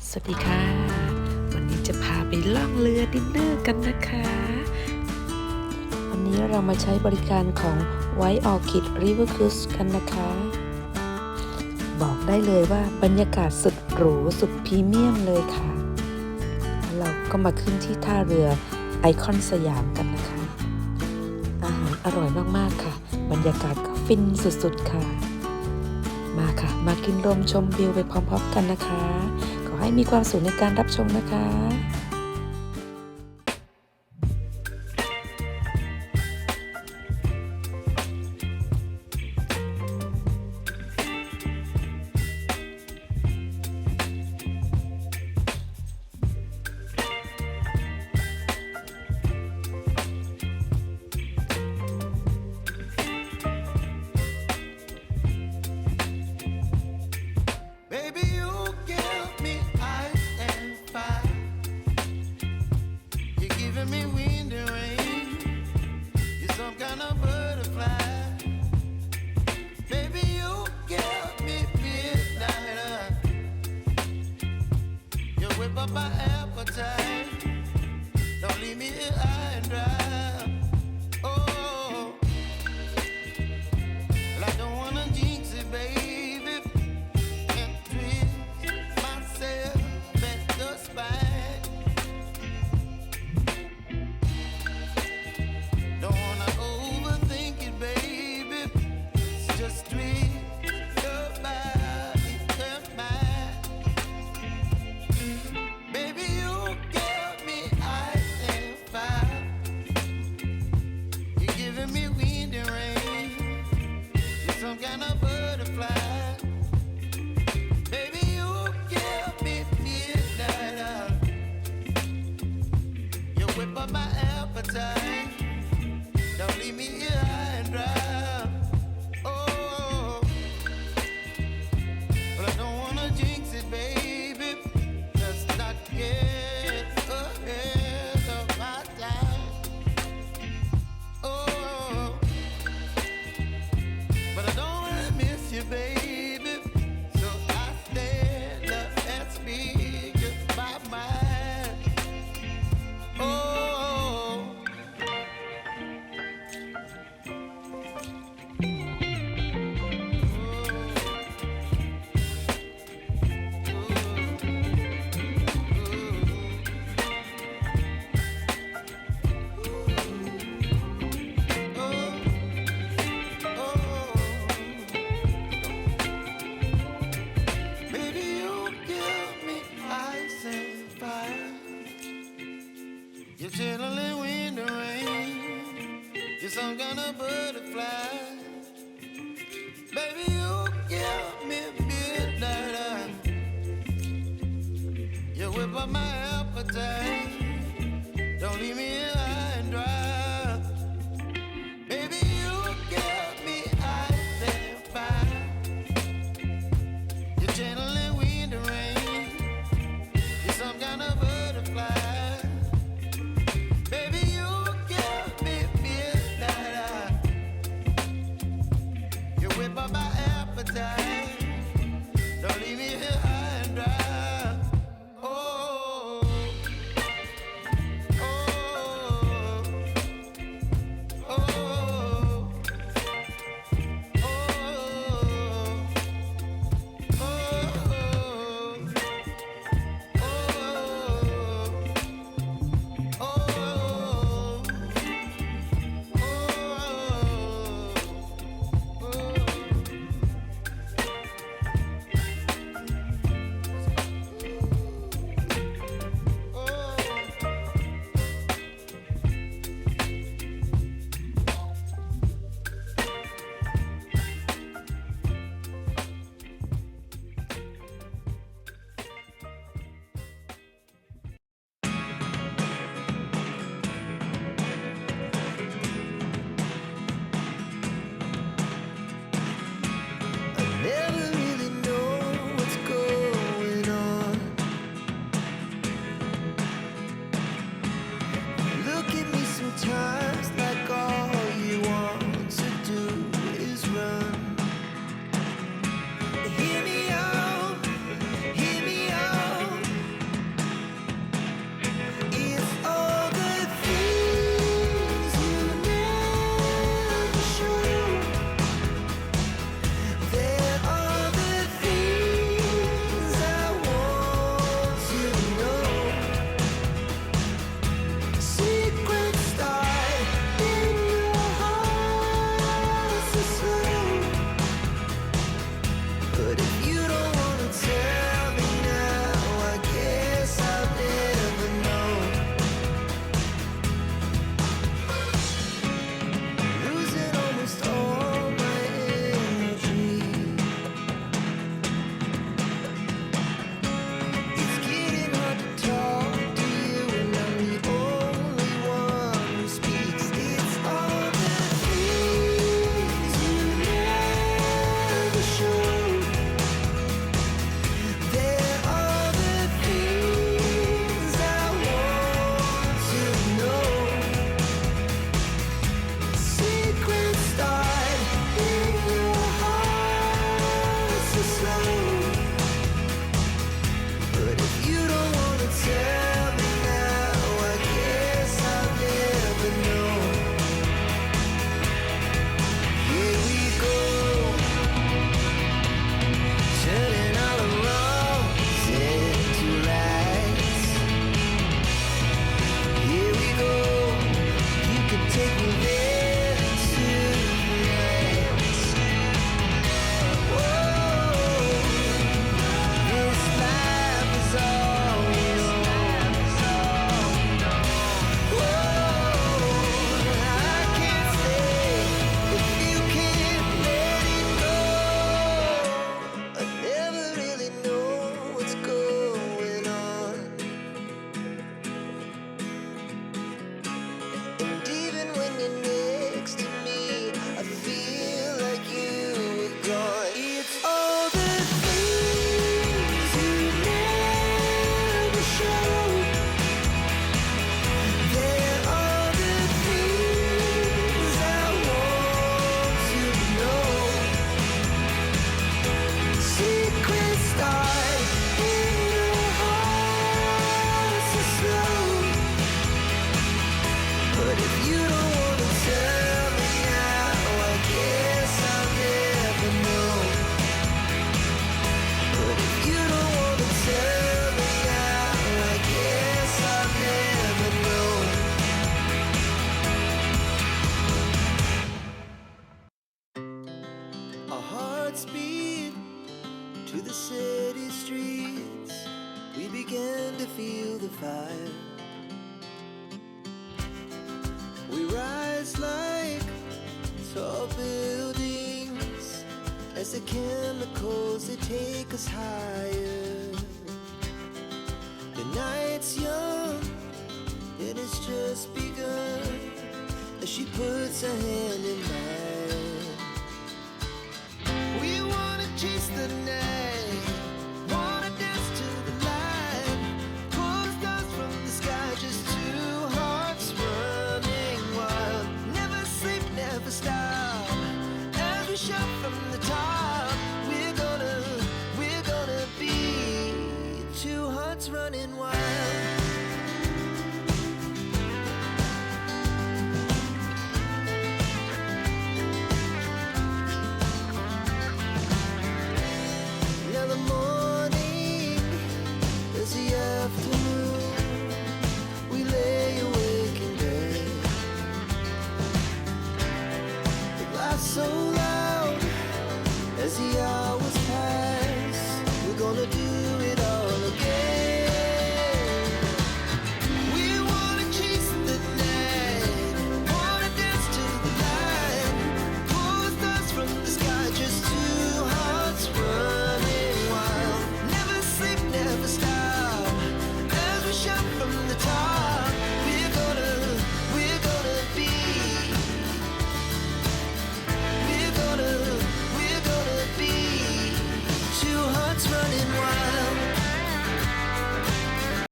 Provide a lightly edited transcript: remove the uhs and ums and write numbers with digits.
สวัสดีค่ะวันนี้จะพาไปล่องเรือดินเนอร์กันนะคะวันนี้เรามาใช้บริการของ White Orchid River Cruise กันนะคะบอกได้เลยว่าบรรยากาศสุดหรูสุดพรีเมียมเลยค่ะแล้วเราก็มาขึ้นที่ท่าเรือไอคอนสยามกันนะคะอาหารอร่อยมากๆค่ะบรรยากาศก็ฟินสุดๆค่ะมาค่ะมากินลมชมวิวไปพร้อมๆกันนะคะขอให้มีความสุขในการรับชมนะคะ My appetite, don't leave me here high and dry. Oh, well, I don't wanna jinx it, baby, and twist myself at the spine. Don't wanna overthink it, baby, it's just twist your body and mine. Baby, you give me ice and fire. You're giving me wind and rain. You're some kind of butterfly. Baby, you give me midnight. You whip up my appetite. Don't leave me here high and dry. Oh, but I don't wanna jinx it, baby. Not get ahead of my time. Oh, but I don't wanna miss you, baby. So I stand up and speak just my mind. Oh. You're chilling wind and rain. You're some kind of butterfly. Baby, you give me midnight. You whip up my appetite. Don't leave me here high and dry. Baby, you give me ice and fire. You're channeling wind and rain. You're some kind of butterfly. Baby, you give me midnight. You whip up my appetite. Don't leave me here high and dry. Oh. began to feel the fire. We rise like tall buildings as the chemicals they take us higher. The night's young, it has just begun as she puts her hand in mine. We wanna chase the night, wanna dance to the light, pull the stars from the sky, just two hearts running wild. Never sleep, never stop, as we shout from the top. We're gonna be two hearts running wild.